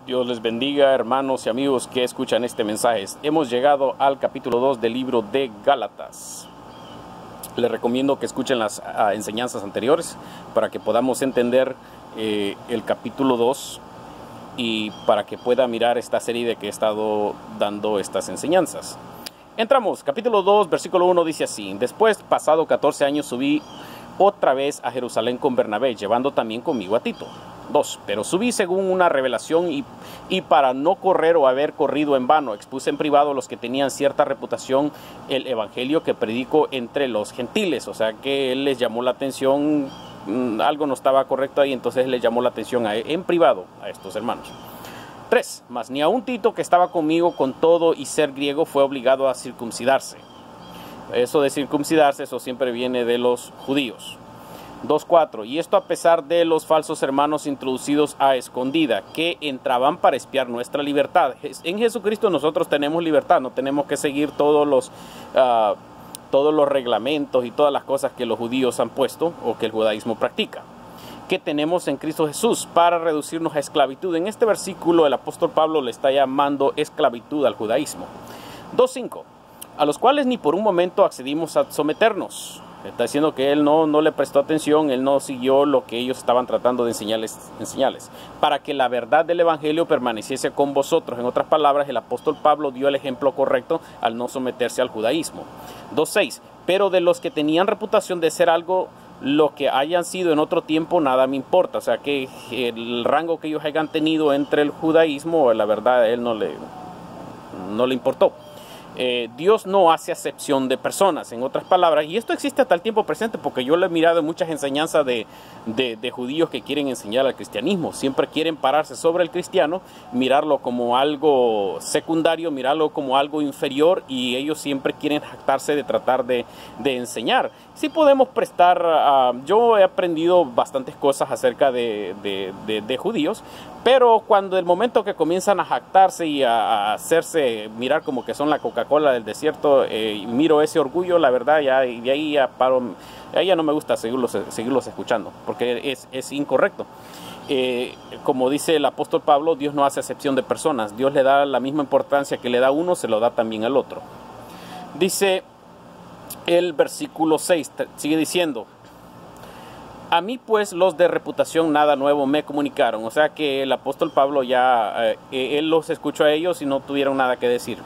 Dios les bendiga, hermanos y amigos que escuchan este mensaje. Hemos llegado al capítulo 2 del libro de Gálatas. Les recomiendo que escuchen las enseñanzas anteriores para que podamos entender el capítulo 2 y para que pueda mirar esta serie de que he estado dando estas enseñanzas. Entramos, capítulo 2, versículo 1 dice así: Después, pasado 14 años, subí otra vez a Jerusalén con Bernabé, llevando también conmigo a Tito. 2. Pero subí según una revelación y para no correr o haber corrido en vano, expuse en privado a los que tenían cierta reputación el evangelio que predico entre los gentiles. O sea que él les llamó la atención, algo no estaba correcto ahí, entonces les llamó la atención en privado a estos hermanos. 3. Mas ni aun Tito, que estaba conmigo con todo y ser griego, fue obligado a circuncidarse. Eso de circuncidarse, eso siempre viene de los judíos. 2.4. Y esto a pesar de los falsos hermanos introducidos a escondida, que entraban para espiar nuestra libertad. En Jesucristo nosotros tenemos libertad, no tenemos que seguir todos los reglamentos y todas las cosas que los judíos han puesto o que el judaísmo practica, que tenemos en Cristo Jesús para reducirnos a esclavitud. En este versículo el apóstol Pablo le está llamando esclavitud al judaísmo. 2.5. A los cuales ni por un momento accedimos a someternos. Está diciendo que él no le prestó atención, él no siguió lo que ellos estaban tratando de enseñarles, para que la verdad del evangelio permaneciese con vosotros. En otras palabras, el apóstol Pablo dio el ejemplo correcto al no someterse al judaísmo. 2.6. Pero de los que tenían reputación de ser algo, lo que hayan sido en otro tiempo, nada me importa. O sea que el rango que ellos hayan tenido entre el judaísmo, la verdad a él no le importó. Dios no hace acepción de personas, en otras palabras, y esto existe hasta el tiempo presente, porque yo lo he mirado en muchas enseñanzas de judíos que quieren enseñar al cristianismo. Siempre quieren pararse sobre el cristiano, mirarlo como algo secundario, mirarlo como algo inferior, y ellos siempre quieren jactarse de tratar de enseñar. Sí podemos prestar, yo he aprendido bastantes cosas acerca de judíos, pero cuando el momento que comienzan a jactarse y a hacerse mirar como que son la Coca-Cola del desierto, miro ese orgullo, la verdad, y de ahí ya paro. A ella no me gusta seguirlos escuchando, porque es incorrecto. Como dice el apóstol Pablo, Dios no hace acepción de personas. Dios le da la misma importancia que le da a uno, se lo da también al otro. Dice el versículo 6, sigue diciendo: A mí pues los de reputación nada nuevo me comunicaron. O sea que el apóstol Pablo ya, él los escuchó a ellos y no tuvieron nada que decir.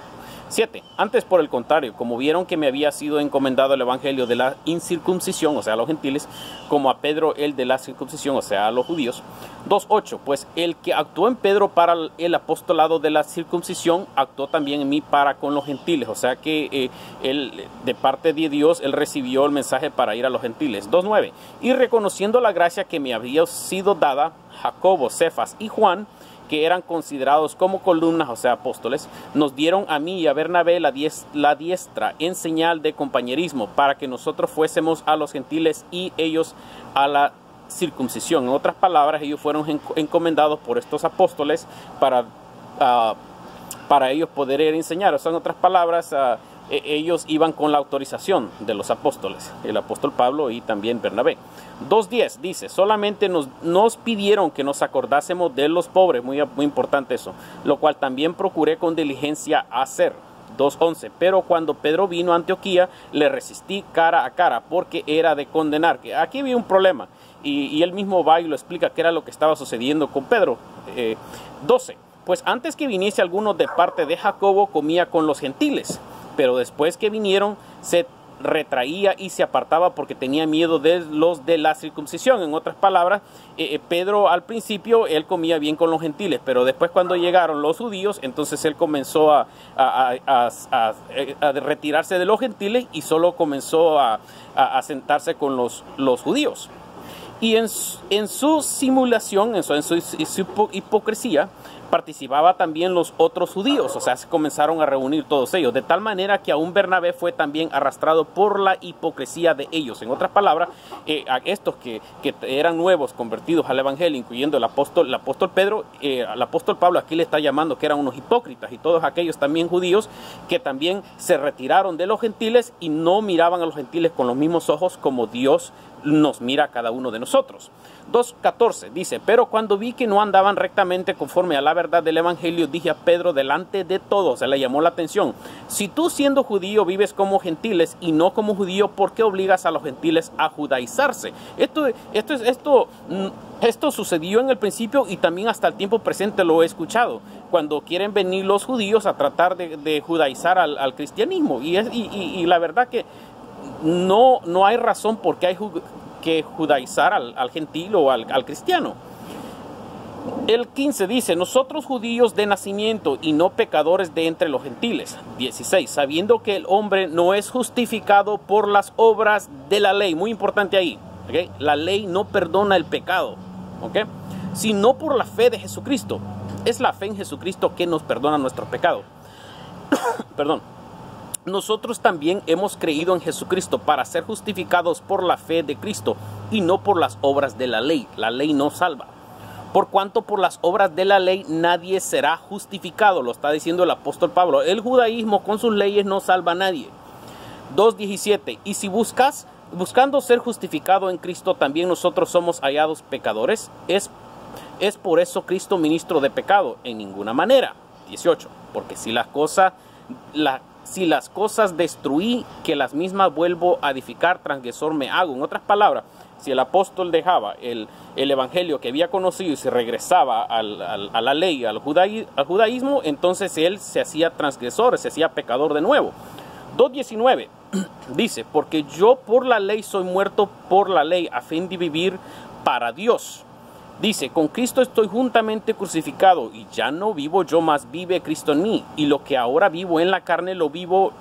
7. Antes, por el contrario, como vieron que me había sido encomendado el evangelio de la incircuncisión, o sea, a los gentiles, como a Pedro el de la circuncisión, o sea, a los judíos. 2.8. Pues el que actuó en Pedro para el apostolado de la circuncisión, actuó también en mí para con los gentiles. O sea que él, de parte de Dios, él recibió el mensaje para ir a los gentiles. 2.9. Y reconociendo la gracia que me había sido dada, Jacobo, Cefas y Juan, que eran considerados como columnas, o sea, apóstoles, nos dieron a mí y a Bernabé la diestra en señal de compañerismo, para que nosotros fuésemos a los gentiles y ellos a la circuncisión. En otras palabras, ellos fueron encomendados por estos apóstoles para ellos poder enseñar. O sea, en otras palabras, ellos iban con la autorización de los apóstoles, el apóstol Pablo y también Bernabé. 2.10 dice: solamente nos pidieron que nos acordásemos de los pobres, muy importante eso, lo cual también procuré con diligencia hacer. 2.11. Pero cuando Pedro vino a Antioquía, le resistí cara a cara, porque era de condenar. Aquí había un problema, y él mismo va y lo explica qué era lo que estaba sucediendo con Pedro. 12. Pues antes que viniese alguno de parte de Jacobo, comía con los gentiles, pero después que vinieron se retraía y se apartaba porque tenía miedo de los de la circuncisión. En otras palabras, Pedro al principio él comía bien con los gentiles, pero después cuando llegaron los judíos, entonces él comenzó a retirarse de los gentiles y solo comenzó a sentarse con los judíos. Y en su simulación, en su hipocresía, participaba también los otros judíos. O sea, se comenzaron a reunir todos ellos, de tal manera que aún Bernabé fue también arrastrado por la hipocresía de ellos. En otras palabras, a estos que eran nuevos, convertidos al evangelio, incluyendo el apóstol Pedro, al apóstol Pablo aquí le está llamando que eran unos hipócritas, y todos aquellos también judíos que también se retiraron de los gentiles y no miraban a los gentiles con los mismos ojos como Dios nos mira a cada uno de nosotros. 2:14 dice, pero cuando vi que no andaban rectamente conforme a la verdad del evangelio, dije a Pedro delante de todos, se le llamó la atención, si tú siendo judío vives como gentiles y no como judío, ¿por qué obligas a los gentiles a judaizarse? Esto sucedió en el principio y también hasta el tiempo presente lo he escuchado, cuando quieren venir los judíos a tratar de judaizar al cristianismo, y la verdad que no hay razón por qué hay que judaizar al gentil o al cristiano. El 15 dice, nosotros judíos de nacimiento y no pecadores de entre los gentiles. 16, sabiendo que el hombre no es justificado por las obras de la ley. Muy importante ahí, ¿okay? La ley no perdona el pecado, ¿okay? Sino por la fe de Jesucristo. Es la fe en Jesucristo que nos perdona nuestro pecado. Perdón. Nosotros también hemos creído en Jesucristo para ser justificados por la fe de Cristo y no por las obras de la ley. La ley no salva. Por cuanto por las obras de la ley nadie será justificado, lo está diciendo el apóstol Pablo. El judaísmo con sus leyes no salva a nadie. 2:17. Y si buscando ser justificado en Cristo, también nosotros somos hallados pecadores, ¿es por eso Cristo ministro de pecado? En ninguna manera. 18. Porque si las cosas destruí, que las mismas vuelvo a edificar, transgresor me hago. En otras palabras, si el apóstol dejaba el evangelio que había conocido y se regresaba a la ley, al judaísmo, entonces él se hacía transgresor, se hacía pecador de nuevo. 2:19 dice, porque yo por la ley soy muerto por la ley, a fin de vivir para Dios. Dice, con Cristo estoy juntamente crucificado, y ya no vivo yo, mas vive Cristo en mí. Y lo que ahora vivo en la carne, lo vivo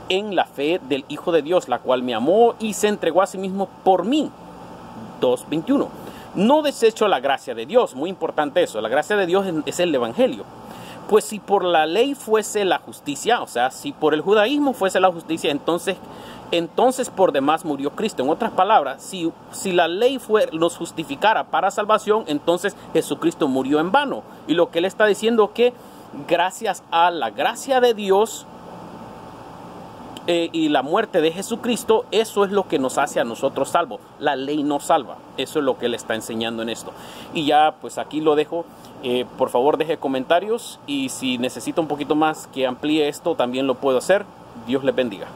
en la fe del Hijo de Dios, la cual me amó y se entregó a sí mismo por mí. 2:21. No desecho la gracia de Dios. Muy importante eso. La gracia de Dios es el evangelio. Pues si por la ley fuese la justicia, o sea, si por el judaísmo fuese la justicia, entonces por demás murió Cristo. En otras palabras, si la ley nos justificara para salvación, entonces Jesucristo murió en vano. Y lo que él está diciendo es que gracias a la gracia de Dios y la muerte de Jesucristo, eso es lo que nos hace a nosotros salvos. La ley no salva. Eso es lo que él está enseñando en esto. Y ya, pues aquí lo dejo. Por favor, deje comentarios, y si necesita un poquito más que amplíe esto, también lo puedo hacer. Dios les bendiga.